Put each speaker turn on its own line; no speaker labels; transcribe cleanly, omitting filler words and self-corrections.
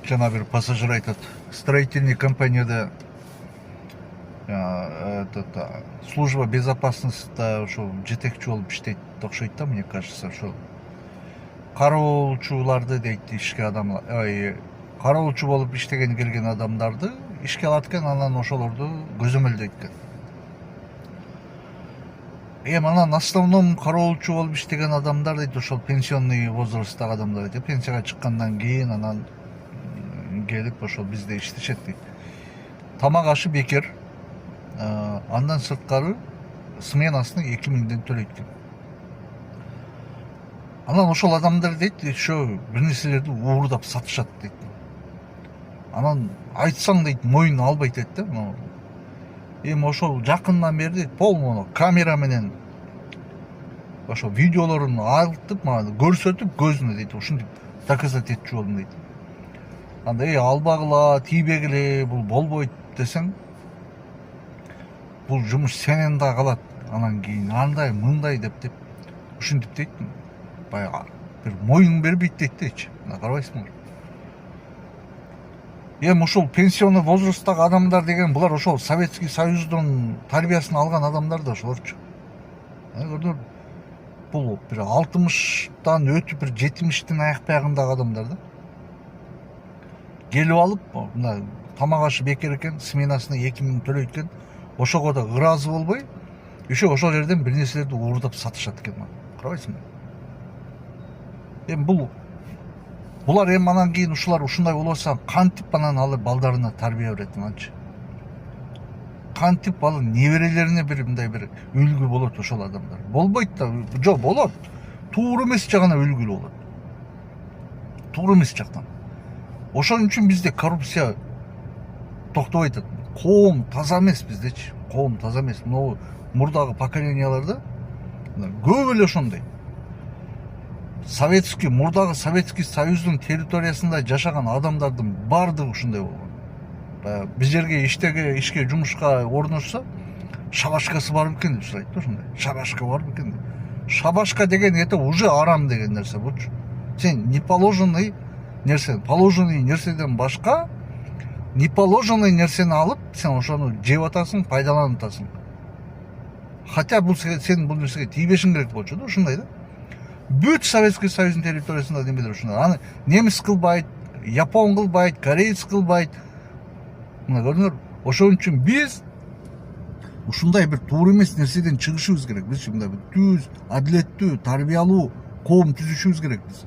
жана бир пассажир айтат, строительный компанияда служба безопасностьта ошо жетекчи болуп иштейт окшойт да, мне кажется. Ошо кароолчуларды дейт, ишке адам кароолчу болуп иштеген келген адамдарды ишке алат экен, анан ошолорду көзөмөлдөйт экен. Анан основном кароолчу болуп иштеген адамдар дейт, ошол пенсионный возрасттагы адамдар дейт, пенсияга чыккандан кийин анан келип ошол бизде иштешет дейт. Тамак ашы бекер, андан сырткары сменасына 2000ден төлөйт экен. Анан ошол адамдар дейт, ошо бир нерселерди уурдап сатышат дейт. Анан айтсаң дейт, моюн албайт дейт да. Ошол жакындан бери дейт, полмону камера менен ошо видеолорун алтып, мага көрсөтүп, көзүнө дейт, ушинтип доказать этчү болдум дейт. Анда албагыла, тийбегиле, бул болбойт десең, бул жумуш сенен да калат. Анан кийин андай, мындай деп ушинтип дейт. Баягы бир моюн бербейт дейт дейчи. Мына карабайсыңбы? Ошол пенсионный возрасттагы адамдар деген булар ошол Советский Союздун тарбиясын алган адамдар да ошолорчу. Көрдүңөр, бул бир 60тан өтүп бир 70тин аякпаягындагы адамдар да. Келип алып, мына тамак ашы бекер экен, сменасына 2000 төлөйт экен. Ошого да ыраазы болбой, ошол жерден бир нерселерди уурдап сатышат экен. Карабайсыңбы? Булар анан кийин ушулар ушундай болбосо кантип анан алып балдарына тарбия берет ананчы? Кантип ал неберелерине бир мындай бир үлгү болот ошол адамдар? Болбойт да, жок болот. Туура эмес жагына үлгүлүү болот. Туура эмес жактан. Ошон үчүн бизде коррупция токтобой атат. Коом таза эмес биздечи. Коом таза эмес. Могу мурдагы поколенияларда көп эле ошондой. Мурдагы Советский Союздун территориясында жашаган адамдардын баардыгы ушундай болгон. Биз жерге ишке жумушка орношсо, шабашкасы бар бекен деп сурайт да ошондой. Шабашка бар бекен деп. Шабашка деген это уже арам деген нерсе болчу. Сен неположенный нерседен башка, неположенный нерсени алып, сен ошону жеп атасың, пайдаланып атасың. Хотя сен бул нерсеге тийбешиң керек болчу да, ушундай да. Бүт Советский Союздун территориясында немелер ушундай. Аны немис кылбайт, япон кылбайт, кореец кылбайт. Мына көрдүңөр, ошон үчүн биз ушундай бир туура эмес нерседен чыгышыбыз керек. Биз мындай бир түз, адилеттүү, тарбиялуу коом түзүшүбүз керек биз.